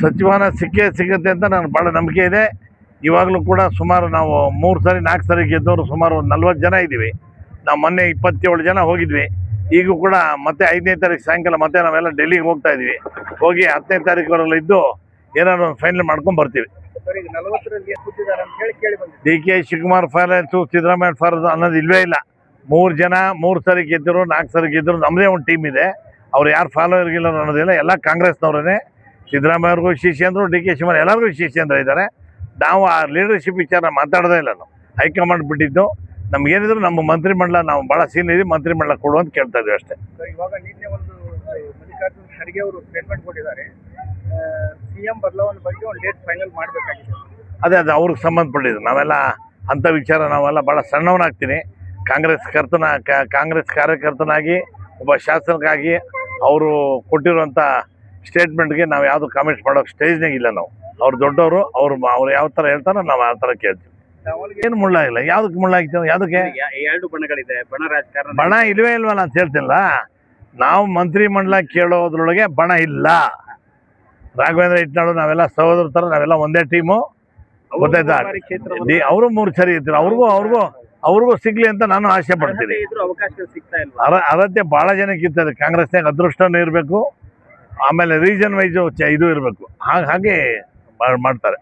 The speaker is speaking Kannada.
ಸಚಿವಾನ ಸಿಗುತ್ತೆ ಅಂತ ನನಗೆ ಭಾಳ ನಂಬಿಕೆ ಇದೆ. ಇವಾಗಲೂ ಕೂಡ ಸುಮಾರು ನಾವು 3 ಸರಿ 4 ಸರಿ ಗೆದ್ದವರು ಸುಮಾರು ಒಂದು 40 ಜನ ಇದ್ದೀವಿ. ನಾವು ಮೊನ್ನೆ 27 ಜನ ಹೋಗಿದ್ವಿ. ಈಗೂ ಕೂಡ ಮತ್ತೆ 5ನೇ ತಾರೀಕು ಸಾಯಂಕಾಲ ಮತ್ತೆ ನಾವೆಲ್ಲ ಡೆಲ್ಲಿಗೆ ಹೋಗ್ತಾ ಇದ್ವಿ. ಹೋಗಿ 10ನೇ ತಾರೀಕುವರೆಲ್ಲ ಇದ್ದು ಏನಾದ್ರು ಒಂದು ಫೈನಲ್ ಮಾಡ್ಕೊಂಡು ಬರ್ತೀವಿ. ಡಿ ಕೆ ಶಿವಕುಮಾರ್ ಫಾರೆನ್ಸು, ಸಿದ್ದರಾಮಯ್ಯ ಫಾರೆನ್ಸು ಅನ್ನೋದು ಇಲ್ವೇ ಇಲ್ಲ. 3 ಜನ 3 ಸರಿ ಗೆದ್ದರು, 4 ಸರಿ ಗೆದ್ದರು. ನಮ್ಮದೇ ಒಂದು ಟೀಮ್ ಇದೆ. ಅವ್ರು ಯಾರು ಫಾಲೋವರ್ ಗಿಲ್ಲ ಅನ್ನೋದಿಲ್ಲ, ಎಲ್ಲ ಕಾಂಗ್ರೆಸ್ನವ್ರೇ. ಸಿದ್ದರಾಮಯ್ಯ ಅವ್ರಿಗೂ ಶಿಷ್ಯಂದ್ರು, ಡಿ ಕೆ ಶಿವಕುಮಾರ್ ಎಲ್ಲರಿಗೂ ಶಿಷ್ಯಂದ್ರ ಇದ್ದಾರೆ. ನಾವು ಆ ಲೀಡರ್ಶಿಪ್ ವಿಚಾರ ಮಾತಾಡೋದೇ ಇಲ್ಲ. ನಾವು ಹೈಕಮಾಂಡ್ ಬಿಟ್ಟಿದ್ದು ನಮ್ಗೇನಿದ್ರು ನಮ್ಮ ಮಂತ್ರಿಮಂಡಲ, ನಾವು ಭಾಳ ಸೀನ್ ಇದೆ, ಮಂತ್ರಿಮಂಡಲ ಕೊಡು ಅಂತ ಕೇಳ್ತಾ ಇದ್ವಿ ಅಷ್ಟೇ. ಇವಾಗ ನಿನ್ನೆ ಒಂದು ಮಲ್ಲಿಕಾರ್ಜುನ್ ಖರ್ಗೆ ಅವರು ಸ್ಟೇಟ್ಮೆಂಟ್ ಕೊಟ್ಟಿದ್ದಾರೆ, ಸಿಎಂ ಬದಲಾವಣೆ ಬಗ್ಗೆ ಒಂದು ಡೇಟ್ ಫೈನಲ್ ಮಾಡಬೇಕಾಗಿದೆ. ಅದೇ ಅವ್ರಿಗೆ ಸಂಬಂಧಪಟ್ಟಿದ್ದು. ನಾವೆಲ್ಲ ಅಂಥ ವಿಚಾರ ನಾವೆಲ್ಲ ಭಾಳ ಸಣ್ಣವನಾಗ್ತೀನಿ. ಕಾಂಗ್ರೆಸ್ ಕಾರ್ಯಕರ್ತನಾಗಿ ಒಬ್ಬ ಶಾಸಕರಾಗಿ ಅವರು ಕೊಟ್ಟಿರುವಂಥ ಸ್ಟೇಟ್ಮೆಂಟ್ಗೆ ನಾವು ಯಾವುದು ಕಾಮೆಂಟ್ಸ್ ಮಾಡೋಕೆ ಸ್ಟೇಜ್ನಾಗ ಇಲ್ಲ. ನಾವು ಅವ್ರು ದೊಡ್ಡವರು, ಅವ್ರು ಯಾವ ಥರ ಹೇಳ್ತಾರೋ ನಾವು ಆ ಥರ ಕೇಳ್ತೀವಿ. ಏನು ಮುಳ್ಳಾಗಿಲ್ಲ. ಯಾವುದಕ್ಕೆ ಮುಳ್ಳಾಗಿತ್ತು? ಯಾವುದಕ್ಕೆ? 2 ಬಣಗಳಿದೆ, ಬಣ ರಾಜಕಾರಣ. ಬಣ ಇಲ್ವೇ ಇಲ್ವಲ್ಲ ಅಂತ ಹೇಳ್ತಿಲ್ಲ. ನಾವು ಮಂತ್ರಿಮಂಡಲ ಕೇಳೋದ್ರೊಳಗೆ ಬಣ ಇಲ್ಲ. ರಾಘವೇಂದ್ರ ಇಟ್ನಾಳು ನಾವೆಲ್ಲ ಸಹೋದರ ಥರ, ನಾವೆಲ್ಲ ಒಂದೇ ಟೀಮು. ಗೊತ್ತಾಯ್ತಾ? ಅವರು 3 ಸರಿ ಇರ್ತಾರೆ. ಅವ್ರಿಗೂ ಸಿಗ್ಲಿ ಅಂತ ನಾನು ಆಸೆ ಪಡ್ತೀನಿ. ಅರ್ಹತೆ ಭಾಳ ಜನಕ್ಕೆ ಇರ್ತದೆ. ಕಾಂಗ್ರೆಸ್ನಾಗ ಅದೃಷ್ಟನೂ ಇರಬೇಕು, ಆಮೇಲೆ ರೀಜನ್ ವೈಸು ಇದು ಇರಬೇಕು. ಹಾಗೆ ಮಾಡ್ತಾರೆ.